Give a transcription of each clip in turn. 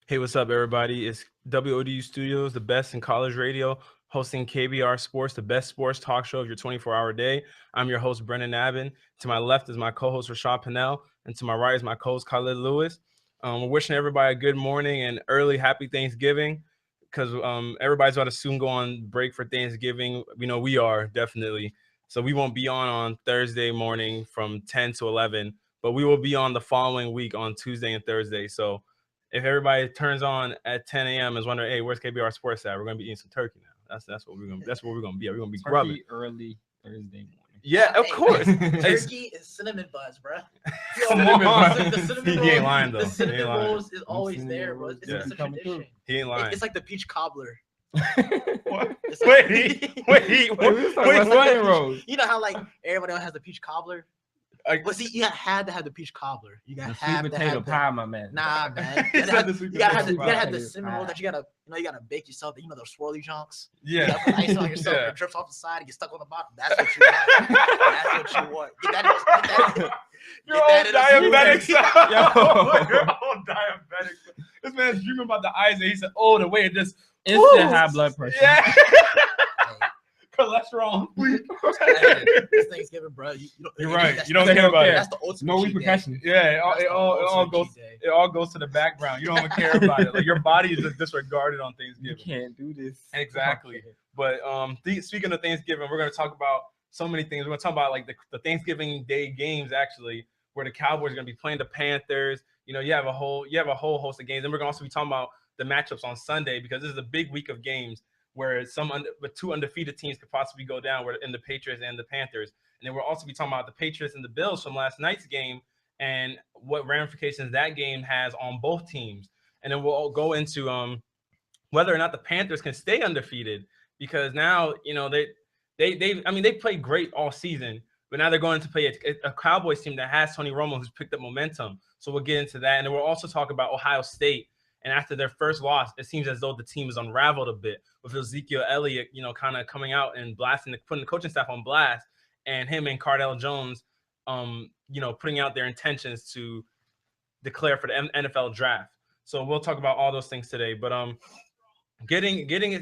Hey, what's up, everybody? It's WODU Studios, the best in college radio, hosting KBR Sports, the best sports talk show of your 24-hour day. I'm your host, Brendan Nabin. To my left is my co-host, Rashad Pinnell, and to my right is my co-host, Khalid Lewis. We're wishing everybody a good morning and early happy Thanksgiving because everybody's about to soon go on break for Thanksgiving. You know, we are definitely. So we won't be on Thursday morning from 10 to 11, but we will be on the following week on Tuesday and Thursday. So if everybody turns on at 10 a.m. is wondering, hey, where's KBR Sports at? We're gonna be eating some turkey now. That's what we're gonna be. We're gonna be grubbing early Thursday morning. Yeah, of course. Turkey and cinnamon buns, bro. Cinnamon buns. The cinnamon He ain't lying though. The cinnamon lying. rolls is always there, bro. It's Yeah. a tradition. He ain't lying. It's like the peach cobbler. What? It's Wait, what? Rose. You know how like everybody else has the peach cobbler? But see, you had to have the peach cobbler. You gotta have sweet to potato have the, pie, my man. Nah, man. He You said gotta the sweet have the, potato you gotta have pie. the cinnamon roll that you gotta bake yourself. You know those swirly chunks. You Yeah. gotta put ice on yourself. Yeah. It drips off the side. It gets stuck on the bottom. That's what you want. That's what you want. Get that. You're all diabetic. Yo. You're all diabetic. This man's dreaming about the eyes, and he said, "Oh, the way it just Instant high blood pressure. yeah." Cholesterol. It's Thanksgiving, bro. You're right. That's- You don't They care don't about care. it. That's the ultimate. No cheat day. repercussions. Yeah, That's it the all ultimate goes. cheat day. It all goes to the background. You don't even care about it. Like your body is just disregarded on You Thanksgiving. can't do this. Exactly. But speaking of Thanksgiving, we're going to talk about so many things. We're going to talk about like the Thanksgiving Day games actually, where the Cowboys are going to be playing the Panthers. You know, you have a whole host of games, and we're going to also be talking about the matchups on Sunday because this is a big week of games where two undefeated teams could possibly go down, where in the Patriots and the Panthers. And then we'll also be talking about the Patriots and the Bills from last night's game and what ramifications that game has on both teams. And then we'll go into whether or not the Panthers can stay undefeated, because now, you know, they played great all season, but now they're going to play a Cowboys team that has Tony Romo, who's picked up momentum. So we'll get into that. And then we'll also talk about Ohio State. And after their first loss, it seems as though the team is unraveled a bit with Ezekiel Elliott, you know, kind of coming out and putting the coaching staff on blast, and him and Cardell Jones, you know, putting out their intentions to declare for the NFL draft. So we'll talk about all those things today. But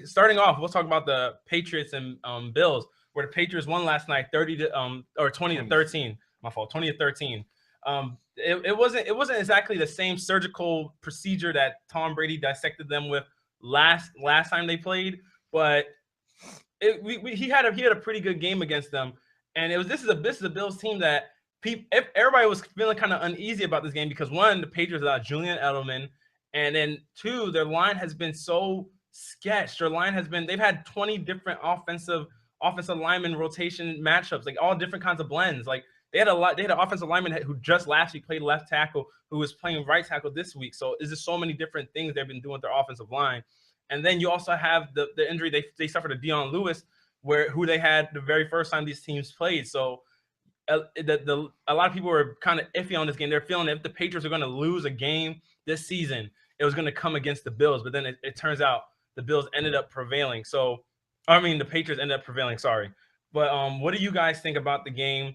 starting off, we'll talk about the Patriots and Bills, where the Patriots won last night 20 to 13. My fault, 20 to 13. It wasn't exactly the same surgical procedure that Tom Brady dissected them with last time they played, but he had a pretty good game against them. And this is a Bills team that everybody was feeling kind of uneasy about this game because one, the Patriots without Julian Edelman, and then two, their line has been so sketched. They've had 20 different offensive lineman rotation matchups, like all different kinds of blends. Like they had an offensive lineman who just last week played left tackle, who was playing right tackle this week. So there's just so many different things they've been doing with their offensive line. And then you also have the injury they suffered to Deion Lewis, who they had the very first time these teams played. So a lot of people were kind of iffy on this game. They're feeling that if the Patriots are going to lose a game this season, it was going to come against the Bills. But then it turns out the Bills ended up prevailing. The Patriots ended up prevailing. Sorry. But what do you guys think about the game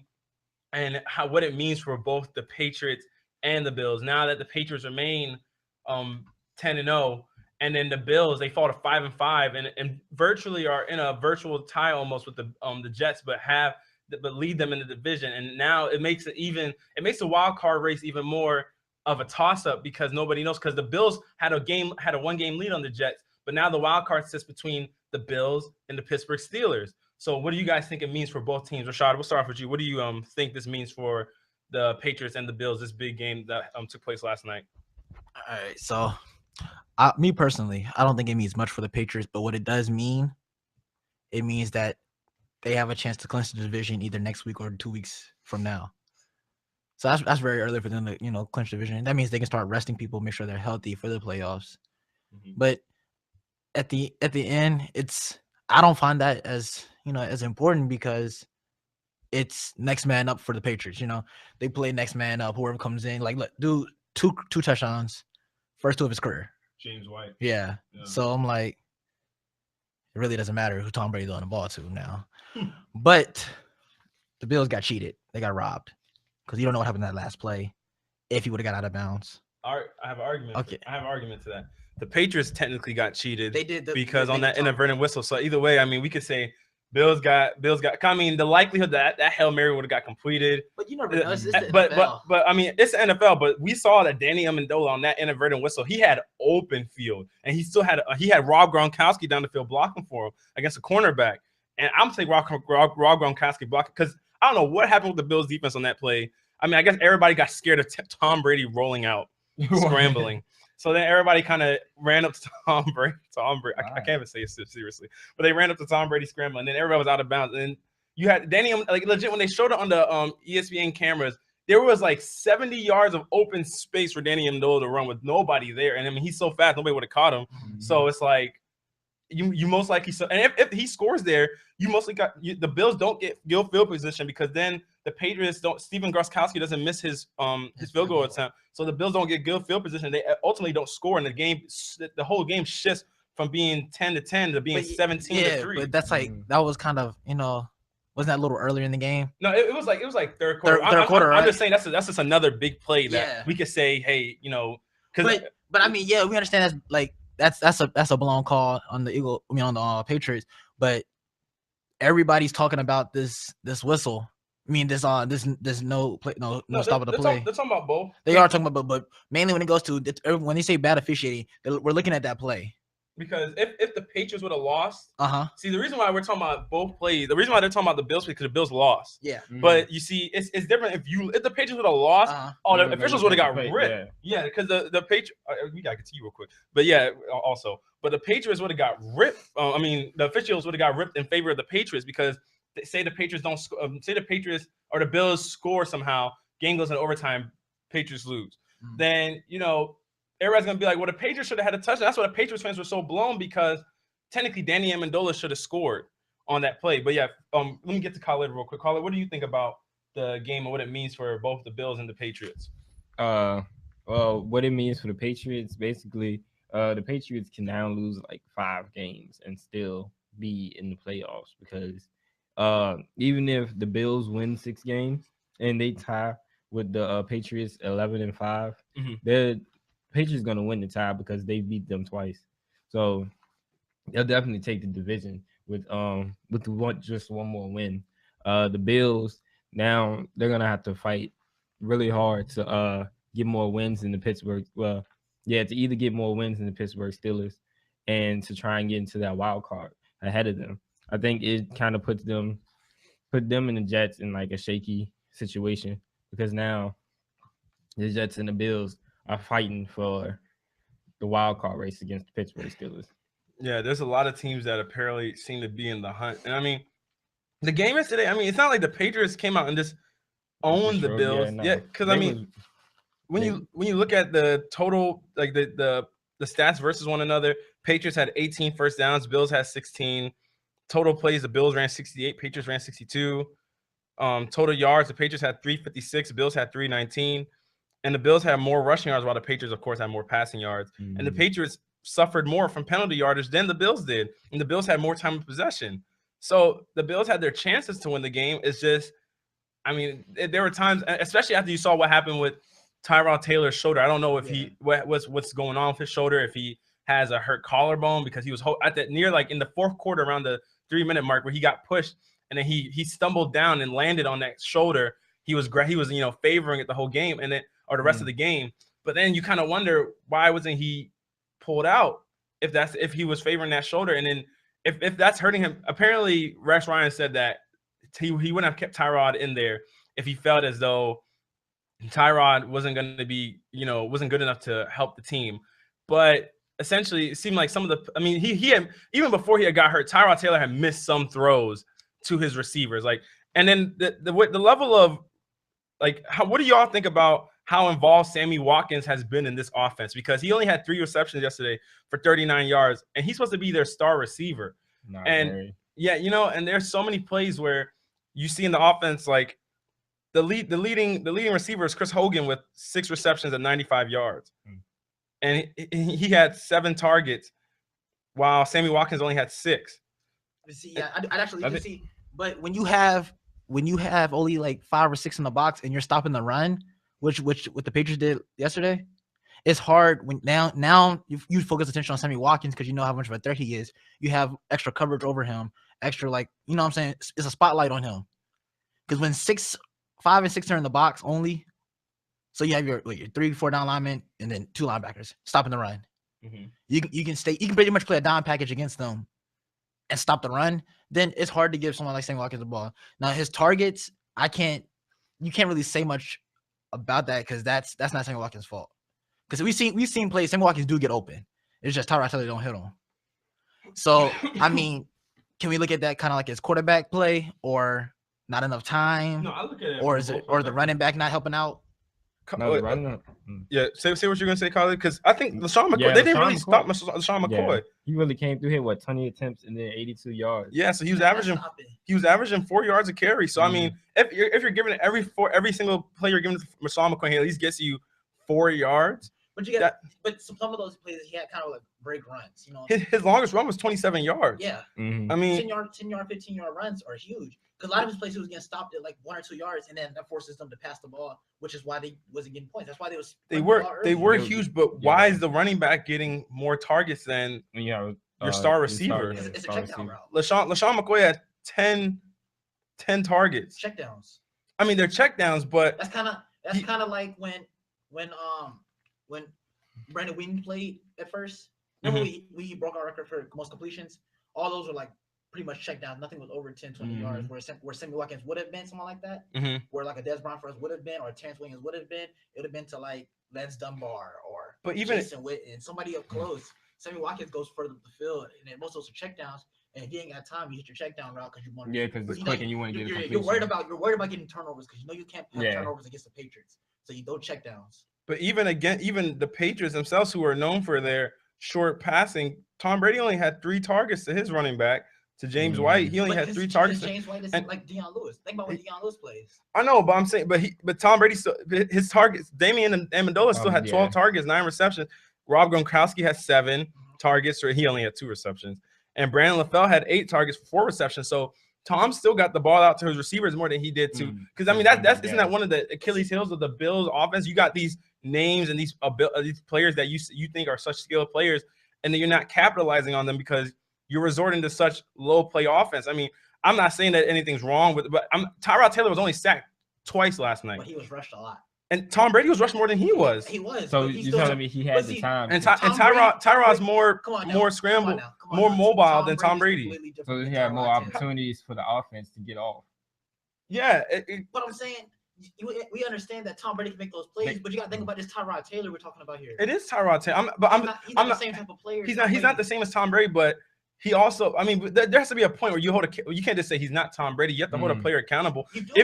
and what it means for both the Patriots and the Bills now that the Patriots remain 10-0, and then the Bills, they fall to 5-5 and virtually are in a virtual tie almost with the Jets, but lead them in the division. And now it makes the wild card race even more of a toss-up because nobody knows, because the Bills had a 1-game lead on the Jets, but now the wild card sits between the Bills and the Pittsburgh Steelers. So what do you guys think it means for both teams? Rashad, we'll start off with you. What do you think this means for the Patriots and the Bills, this big game that took place last night? All right, so me personally, I don't think it means much for the Patriots, but what it does mean, it means that they have a chance to clinch the division either next week or 2 weeks from now. So that's very early for them to, clinch the division. That means they can start resting people, make sure they're healthy for the playoffs. Mm-hmm. But at the end, I don't find that as important because it's next man up for the Patriots. They play next man up. Whoever comes in, like, look, do two touchdowns, first two of his career. James White. Yeah. So I'm like, it really doesn't matter who Tom Brady's on the ball to now. But the Bills got cheated. They got robbed because you don't know what happened in that last play if he would have got out of bounds. I have an argument. Okay. I have an argument to that. The Patriots technically got cheated. They did because they on that did talk- inadvertent whistle. So either way, I mean, we could say Bills got. I mean, the likelihood that Hail Mary would have got completed. But you never know. It's the But NFL. I mean, it's the NFL. But we saw that Danny Amendola on that inadvertent whistle, he had open field, and he still had Rob Gronkowski down the field blocking for him against a cornerback. And I'm saying Rob Gronkowski blocking because I don't know what happened with the Bills defense on that play. I mean, I guess everybody got scared of Tom Brady rolling out, scrambling. So then everybody kind of ran up to Tom Brady. I can't even say it seriously, but they ran up to Tom Brady scrambling, and then everybody was out of bounds. And you had Danny, like legit, when they showed it on the ESPN cameras, there was like 70 yards of open space for Danny Amendola to run with nobody there. And I mean, he's so fast, nobody would have caught him. Mm-hmm. So it's like you most likely. And if he scores there, you mostly got the Bills don't get field position because then the Patriots don't. Steven Gronkowski doesn't miss his field goal attempt, so the Bills don't get good field position. They ultimately don't score, and the game, the whole game shifts from being 10-10 to being 17-3. But that's like that was kind of wasn't that a little earlier in the game? No, it was like third quarter. Third quarter, right? I'm just saying that's just another big play that we could say, hey, because. But I mean, yeah, we understand that's like that's a blown call on the on the Patriots, but everybody's talking about this whistle. I mean, there's no play, no stop of the play. They're talking about both. They are talking about, but mainly when it goes to when they say bad officiating, we're looking at that play. Because if the Patriots would have lost, see the reason why we're talking about both plays, the reason why they're talking about the Bills because the Bills lost. Yeah. Mm-hmm. But you see, it's different if the Patriots would have lost. The officials would have got ripped. Yeah, because the Patriots. We gotta continue real quick. But yeah, also, but the Patriots would have got ripped. The officials would have got ripped in favor of the Patriots because say the Patriots don't say the Patriots or the Bills score somehow, game goes in overtime, Patriots lose. Mm-hmm. Then everybody's gonna be like, well, the Patriots should have had a touchdown. That's why the Patriots fans were so blown because technically Danny Amendola should have scored on that play. But yeah, let me get to Khalid real quick. Khalid, what do you think about the game and what it means for both the Bills and the Patriots? Well, what it means for the Patriots, basically, the Patriots can now lose like 5 games and still be in the playoffs because even if the Bills win 6 games and they tie with the Patriots 11-5, mm-hmm. the Patriots gonna win the tie because they beat them twice. So they'll definitely take the division with just one more win. The Bills now they're gonna have to fight really hard to get more wins in the Pittsburgh. Well, yeah, to either get more wins in the Pittsburgh Steelers and to try and get into that wild card ahead of them. I think it kind of put them and the Jets in like a shaky situation because now the Jets and the Bills are fighting for the wild card race against the Pittsburgh Steelers. Yeah, there's a lot of teams that apparently seem to be in the hunt. And I mean, the game yesterday, I mean, it's not like the Patriots came out and just owned the Bills. Yeah, because I mean, when you look at the total, like the stats versus one another, Patriots had 18 first downs, Bills had 16. Total plays, the Bills ran 68, Patriots ran 62. Total yards, the Patriots had 356, Bills had 319. And the Bills had more rushing yards while the Patriots, of course, had more passing yards. Mm-hmm. And the Patriots suffered more from penalty yardage than the Bills did. And the Bills had more time of possession. So the Bills had their chances to win the game. It's just, I mean, there were times, especially after you saw what happened with Tyrod Taylor's shoulder. I don't know if what's going on with his shoulder, if he has a hurt collarbone because he was at that near like in the fourth quarter around the 3-minute mark where he got pushed and then he stumbled down and landed on that shoulder. He was favoring it the whole game and then or the rest of the game. But then you kind of wonder why wasn't he pulled out if he was favoring that shoulder and then if that's hurting him. Apparently Rex Ryan said that he wouldn't have kept Tyrod in there if he felt as though Tyrod wasn't going to be, wasn't good enough to help the team. But essentially, it seemed like some of the, I mean, he had, even before he had got hurt, Tyrod Taylor had missed some throws to his receivers. Like, and then the level of, like, what do y'all think about how involved Sammy Watkins has been in this offense? Because he only had 3 receptions yesterday for 39 yards, and he's supposed to be their star receiver. Yeah, and there's so many plays where you see in the offense, like, the leading receiver is Chris Hogan with 6 receptions at 95 yards. And he had 7 targets while Sammy Watkins only had 6. See, yeah, I'd actually see. But when you have only like 5 or 6 in the box and you're stopping the run, which what the Patriots did yesterday, it's hard when now you focus attention on Sammy Watkins because you know how much of a threat he is. You have extra coverage over him, extra like you know what I'm saying. It's a spotlight on him because when 5 and 6 are in the box only, so you have your 3-4 down linemen and then 2 linebackers stopping the run. Mm-hmm. You can pretty much play a dime package against them and stop the run. Then it's hard to give someone like Sammy Watkins the ball. Now his targets, you can't really say much about that because that's not Sammy Watkins' fault. Because we've seen plays, Sammy Watkins do get open. It's just Tyrod Taylor don't hit him. So I mean, can we look at that kind of like his quarterback play or not enough time? No, I look at it. Or is it the running back not helping out? No, running. Yeah, say what you're gonna say, Colin. Because I think LaShawn McCoy, they didn't really stop LaShawn McCoy. Yeah. He really came through here 20 attempts and then 82 yards. Yeah, so he was averaging 4 yards a carry. So I mean, if you're giving it every single play you're giving LaShawn McCoy, he at least gets you 4 yards. But you got but some of those plays he had kind of like break runs, you know. His longest run was 27 yards. Yeah. Mm-hmm. I mean 10 yard, 15 yard runs are huge. Because a lot of his plays he was getting stopped at like 1 or 2 yards, and then that forces them to pass the ball, which is why they wasn't getting points. That's why they were huge, but why is the running back getting more targets than your star receiver? It's a check down route. LaShawn McCoy had 10 targets. Checkdowns. I mean, they're checkdowns, but that's kind of like when Brandon Whedon played at first. Remember we broke our record for most completions. All those were like pretty much checkdowns. Nothing was over 10, 20 yards. Where Sammy Watkins would have been something like that. Where like a Des Bryant for us would have been, or a Terrence Williams would have been. It would have been to like Lance Dunbar or Jason Witten, somebody up close. Sammy Watkins goes further up the field, and then most of those are checkdowns. And if you ain't got time, you hit your check down route because you want. Yeah, because it's quick and you want to get a completion. You're worried about getting turnovers because you know you can't have turnovers against the Patriots, so you don't check downs. But even the Patriots themselves, who are known for their short passing, Tom Brady only had 3 targets to his running back. To James White, he only had 3 targets. James White isn't like Deion Lewis. Think about what Deion Lewis plays. I know, but I'm saying, but Tom Brady still his targets. Damian Amendola still had 12 targets, 9 receptions. Rob Gronkowski has 7 targets, or he only had 2 receptions. And Brandon LaFell had 8 targets, 4 receptions. So Tom still got the ball out to his receivers more than he did to. Because I mean, isn't that one of the Achilles heels of the Bills offense? You got these names and these players that you think are such skilled players, and then you're not capitalizing on them because you're resorting to such low play offense. I mean, I'm not saying that anything's wrong with, but Tyrod Taylor was only sacked twice last night. But he was rushed a lot. And Tom Brady was rushed more than he was. He was. So you're telling me he had the time. And Tyrod's more scramble, more mobile than Tom Brady. So he had more opportunities for the offense to get off. Yeah. But I'm saying, we understand that Tom Brady can make those plays, but you got to think about this Tyrod Taylor we're talking about here. It is Tyrod Taylor. He's not the same type of player. He's not the same as Tom Brady, but he also, I mean, there has to be a point where you you can't just say he's not Tom Brady. You have to hold a player accountable. He had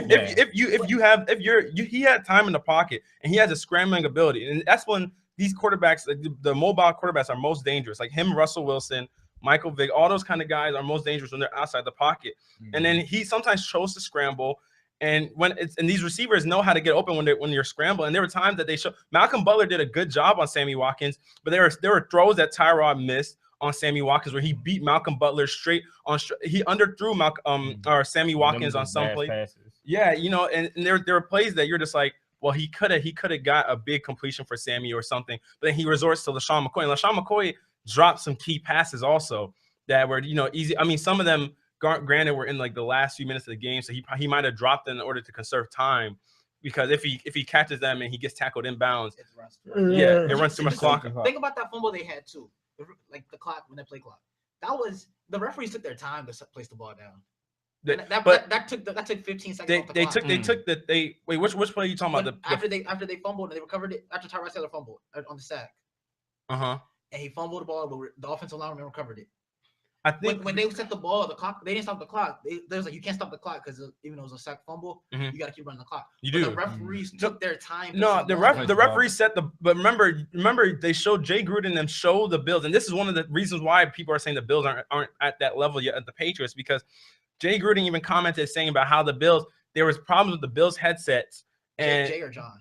time in the pocket and he has a scrambling ability, and that's when these quarterbacks, the mobile quarterbacks, are most dangerous. Like him, Russell Wilson, Michael Vick, all those kind of guys are most dangerous when they're outside the pocket. And then he sometimes chose to scramble. And and these receivers know how to get open when you're scrambling. And there were times that they show Malcolm Butler did a good job on Sammy Watkins, but there were throws that Tyrod missed on Sammy Watkins where he beat Malcolm Butler straight on. He underthrew or Sammy Watkins on some play. Yeah, you know, and there were plays that you're just like, well, he could have got a big completion for Sammy or something, but then he resorts to LaShawn McCoy. And LaShawn McCoy dropped some key passes also that were, you know, easy. I mean, some of them, granted, were in like the last few minutes of the game, so he might have dropped them in order to conserve time, because if he catches them and he gets tackled inbounds, it runs too much clock. Think about that fumble they had too, like the clock when they play clock. That was the referees took their time to place the ball down. That took 15 seconds. Which play are you talking about? After they fumbled and they recovered it after Tyrod Taylor fumbled on the sack. And he fumbled the ball, but the offensive lineman recovered it. I think when they set the ball, the clock, they didn't stop the clock. They was like, you can't stop the clock because even though it was a sack fumble, you got to keep running the clock. The referees took their time. No, the referees set the. But remember, they showed Jay Gruden and show the Bills, and this is one of the reasons why people are saying the Bills aren't at that level yet at the Patriots, because Jay Gruden even commented saying about how the Bills, there was problems with the Bills headsets. And Jay or John?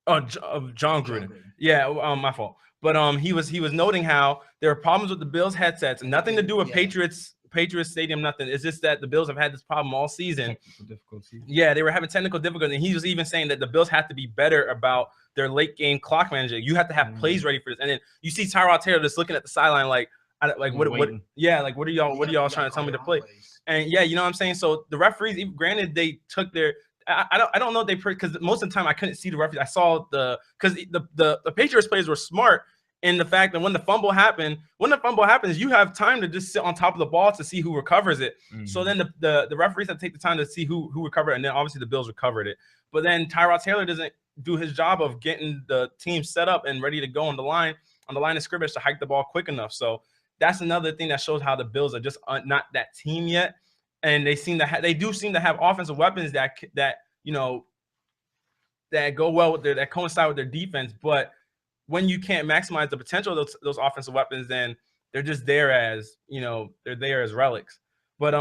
Oh, John Gruden. Yeah, my fault. But he was noting how there were problems with the Bills headsets, nothing to do with Patriots Patriots Stadium, nothing. It's just that the Bills have had this problem all season. Technical difficulty. Yeah, they were having technical difficulty, and he was even saying that the Bills have to be better about their late game clock management. You have to have plays ready for this. And then you see Tyrod Taylor just looking at the sideline like what? Yeah, like what are y'all trying to tell me to play? And yeah, you know what I'm saying. So the referees, even granted, they took their. I don't know if they because most of the time I couldn't see the referees. I saw because the Patriots players were smart in the fact that when the fumble happens, you have time to just sit on top of the ball to see who recovers it. So then the referees have to take the time to see who recovered it, and then obviously the Bills recovered it. But then Tyrod Taylor doesn't do his job of getting the team set up and ready to go on the line of scrimmage to hike the ball quick enough. So that's another thing that shows how the Bills are just not that team yet, and they do seem to have offensive weapons that you know that go well with that coincide with their defense, but when you can't maximize the potential of those offensive weapons, then they're just there as, they're there as relics. But